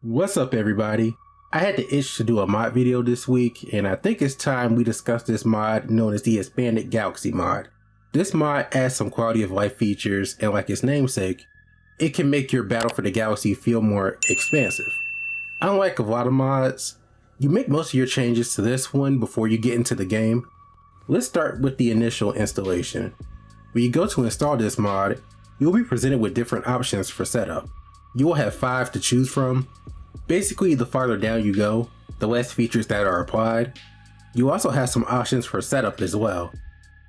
What's up everybody? I had the itch to do a mod video this week, and I think it's time we discuss this mod known as the Expanded Galaxy mod. This mod adds some quality of life features, and like its namesake, it can make your battle for the galaxy feel more expansive. Unlike a lot of mods, you make most of your changes to this one before you get into the game. Let's start with the initial installation. When you go to install this mod, you'll be presented with different options for setup. You will have 5 to choose from. Basically, the farther down you go, the less features that are applied. You also have some options for setup as well.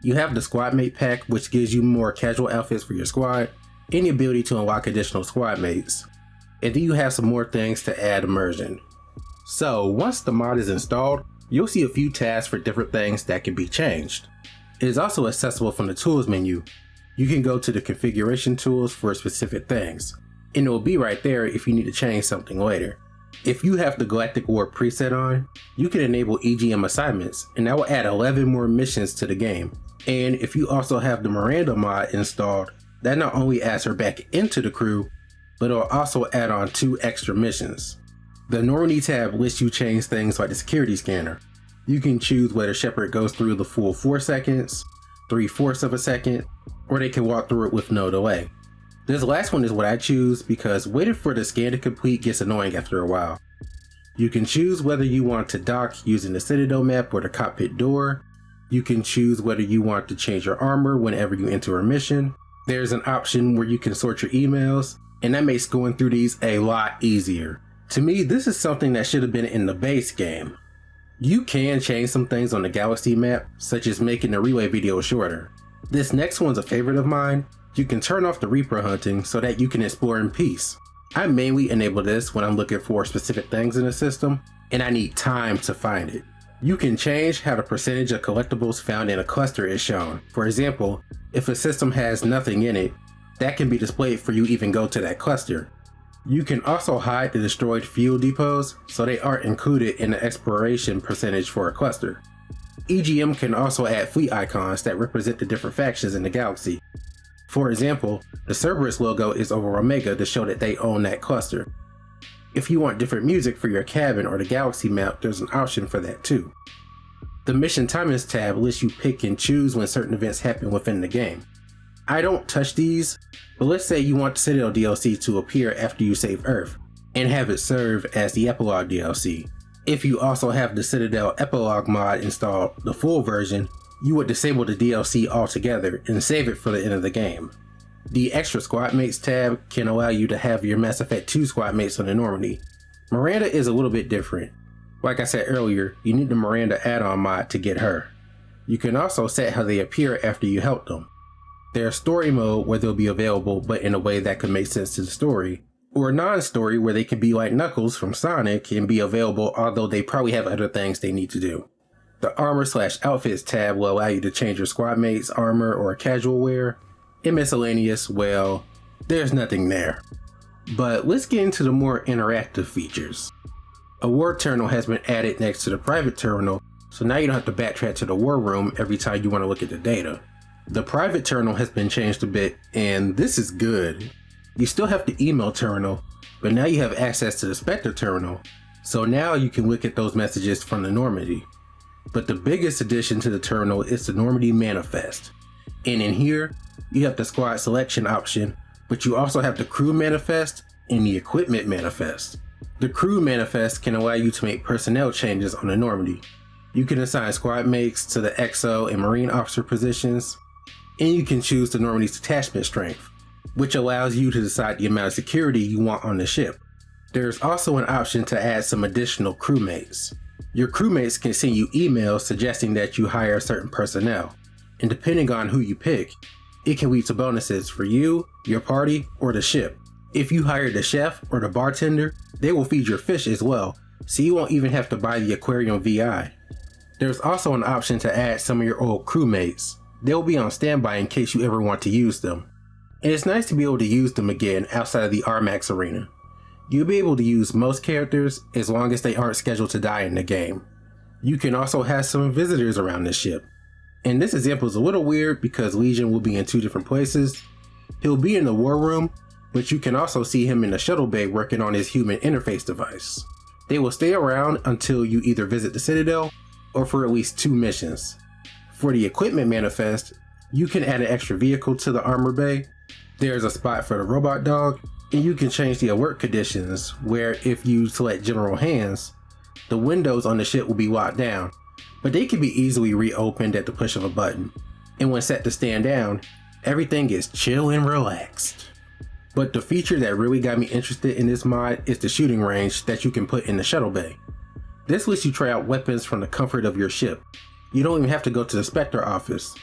You have the squad mate pack, which gives you more casual outfits for your squad, and the ability to unlock additional squad mates. And then you have some more things to add immersion. So once the mod is installed, you'll see a few tabs for different things that can be changed. It is also accessible from the tools menu. You can go to the configuration tools for specific things, and it will be right there if you need to change something later. If you have the Galactic War preset on, you can enable EGM assignments, and that will add 11 more missions to the game. And if you also have the Miranda mod installed, that not only adds her back into the crew, but it will also add on 2 extra missions. The Normandy tab lets you change things like the security scanner. You can choose whether Shepard goes through the full 4 seconds, 3/4 of a second, or they can walk through it with no delay. This last one is what I choose because waiting for the scan to complete gets annoying after a while. You can choose whether you want to dock using the Citadel map or the cockpit door. You can choose whether you want to change your armor whenever you enter a mission. There's an option where you can sort your emails, and that makes going through these a lot easier. To me, this is something that should have been in the base game. You can change some things on the galaxy map, such as making the relay video shorter. This next one's a favorite of mine. You can turn off the Reaper hunting so that you can explore in peace. I mainly enable this when I'm looking for specific things in the system, and I need time to find it. You can change how the percentage of collectibles found in a cluster is shown. For example, if a system has nothing in it, that can be displayed for you even go to that cluster. You can also hide the destroyed fuel depots so they aren't included in the exploration percentage for a cluster. EGM can also add fleet icons that represent the different factions in the galaxy. For example, the Cerberus logo is over Omega to show that they own that cluster. If you want different music for your cabin or the galaxy map, there's an option for that too. The Mission Timings tab lets you pick and choose when certain events happen within the game. I don't touch these, but let's say you want the Citadel DLC to appear after you save Earth, and have it serve as the Epilogue DLC. If you also have the Citadel Epilogue mod installed, the full version, you would disable the DLC altogether and save it for the end of the game. The Extra Squad Mates tab can allow you to have your Mass Effect 2 squad mates on the Normandy. Miranda is a little bit different. Like I said earlier, you need the Miranda add-on mod to get her. You can also set how they appear after you help them. There's story mode where they'll be available but in a way that could make sense to the story, or non-story where they can be like Knuckles from Sonic and be available although they probably have other things they need to do. The Armor/Outfits tab will allow you to change your squad mates' armor or casual wear. In miscellaneous, well, there's nothing there. But let's get into the more interactive features. A war terminal has been added next to the private terminal, so now you don't have to backtrack to the war room every time you want to look at the data. The private terminal has been changed a bit, and this is good. You still have the email terminal, but now you have access to the Spectre terminal, so now you can look at those messages from the Normandy. But the biggest addition to the terminal is the Normandy manifest. And in here, you have the squad selection option, but you also have the crew manifest and the equipment manifest. The crew manifest can allow you to make personnel changes on the Normandy. You can assign squad mates to the XO and Marine officer positions, and you can choose the Normandy's detachment strength, which allows you to decide the amount of security you want on the ship. There's also an option to add some additional crewmates. Your crewmates can send you emails suggesting that you hire certain personnel, and depending on who you pick, it can lead to bonuses for you, your party, or the ship. If you hire the chef or the bartender, they will feed your fish as well, so you won't even have to buy the aquarium VI. There's also an option to add some of your old crewmates. They'll be on standby in case you ever want to use them. And it's nice to be able to use them again outside of the RMAX arena. You'll be able to use most characters as long as they aren't scheduled to die in the game. You can also have some visitors around the ship. And this example is a little weird because Legion will be in 2 different places. He'll be in the war room, but you can also see him in the shuttle bay working on his human interface device. They will stay around until you either visit the Citadel or for at least 2 missions. For the equipment manifest, you can add an extra vehicle to the armor bay, there's a spot for the robot dog, and you can change the alert conditions where if you select general hands, the windows on the ship will be locked down, but they can be easily reopened at the push of a button. And when set to stand down, everything is chill and relaxed. But the feature that really got me interested in this mod is the shooting range that you can put in the shuttle bay. This lets you try out weapons from the comfort of your ship. You don't even have to go to the Spectre office.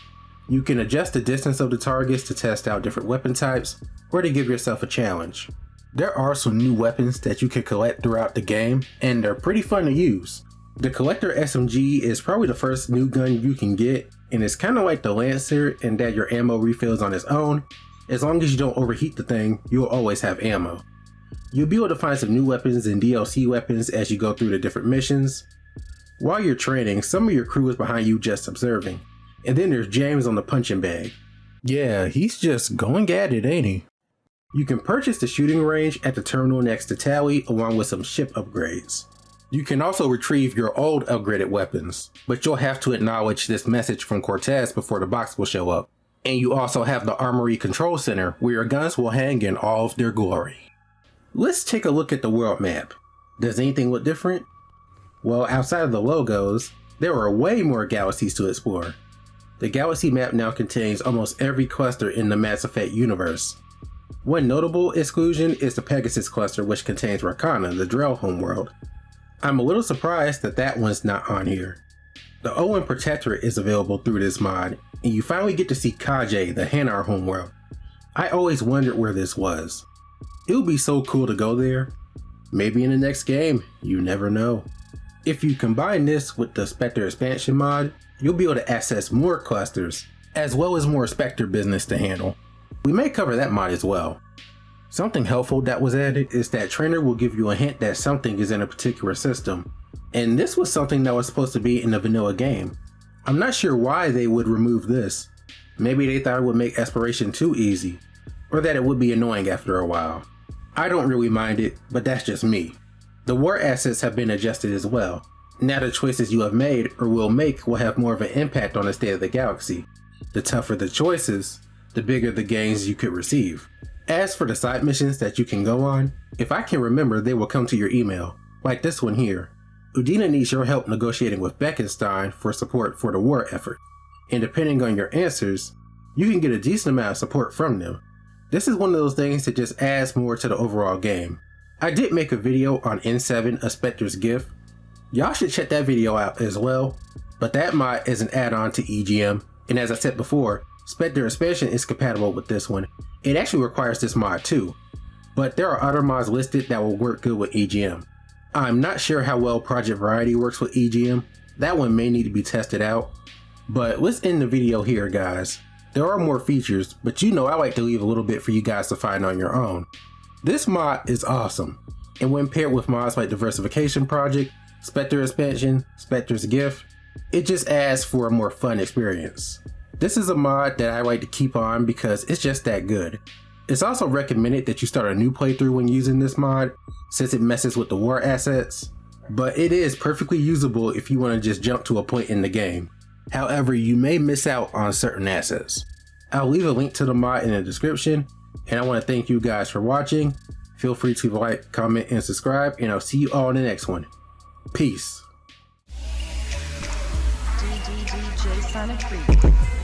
You can adjust the distance of the targets to test out different weapon types or to give yourself a challenge. There are some new weapons that you can collect throughout the game, and they're pretty fun to use. The Collector SMG is probably the first new gun you can get, and it's kind of like the Lancer in that your ammo refills on its own. As long as you don't overheat the thing, you'll always have ammo. You'll be able to find some new weapons and DLC weapons as you go through the different missions. While you're training, some of your crew is behind you just observing. And then there's James on the punching bag. Yeah, he's just going at it, ain't he? You can purchase the shooting range at the terminal next to Tally along with some ship upgrades. You can also retrieve your old upgraded weapons, but you'll have to acknowledge this message from Cortez before the box will show up. And you also have the Armory Control Center where your guns will hang in all of their glory. Let's take a look at the world map. Does anything look different? Well, outside of the logos, there are way more galaxies to explore. The galaxy map now contains almost every cluster in the Mass Effect universe. One notable exclusion is the Pegasus cluster, which contains Rakana, the Drell homeworld. I'm a little surprised that that one's not on here. The Owen Protectorate is available through this mod, and you finally get to see Kajay, the Hanar homeworld. I always wondered where this was. It would be so cool to go there. Maybe in the next game, you never know. If you combine this with the Spectre expansion mod, you'll be able to access more clusters, as well as more Spectre business to handle. We may cover that mod as well. Something helpful that was added is that Trainer will give you a hint that something is in a particular system, and this was something that was supposed to be in the vanilla game. I'm not sure why they would remove this. Maybe they thought it would make exploration too easy, or that it would be annoying after a while. I don't really mind it, but that's just me. The war assets have been adjusted as well. Now the choices you have made or will make will have more of an impact on the state of the galaxy. The tougher the choices, the bigger the gains you could receive. As for the side missions that you can go on, if I can remember, they will come to your email, like this one here. Udina needs your help negotiating with Beckenstein for support for the war effort, and depending on your answers, you can get a decent amount of support from them. This is one of those things that just adds more to the overall game. I did make a video on N7, A Spectre's Gift. Y'all should check that video out as well, but that mod is an add-on to EGM, and as I said before, Spectre expansion is compatible with this one. It actually requires this mod too, but there are other mods listed that will work good with EGM. I'm not sure how well Project Variety works with EGM. That one may need to be tested out, but let's end the video here, guys. There are more features, but you know I like to leave a little bit for you guys to find on your own. This mod is awesome, and when paired with mods like Diversification Project, Spectre Expansion, Spectre's Gift, it just adds for a more fun experience. This is a mod that I like to keep on because it's just that good. It's also recommended that you start a new playthrough when using this mod, since it messes with the war assets, but it is perfectly usable if you want to just jump to a point in the game. However, you may miss out on certain assets. I'll leave a link to the mod in the description, and I want to thank you guys for watching. Feel free to like, comment, and subscribe, and I'll see you all in the next one. Peace. DJ Sonic 3.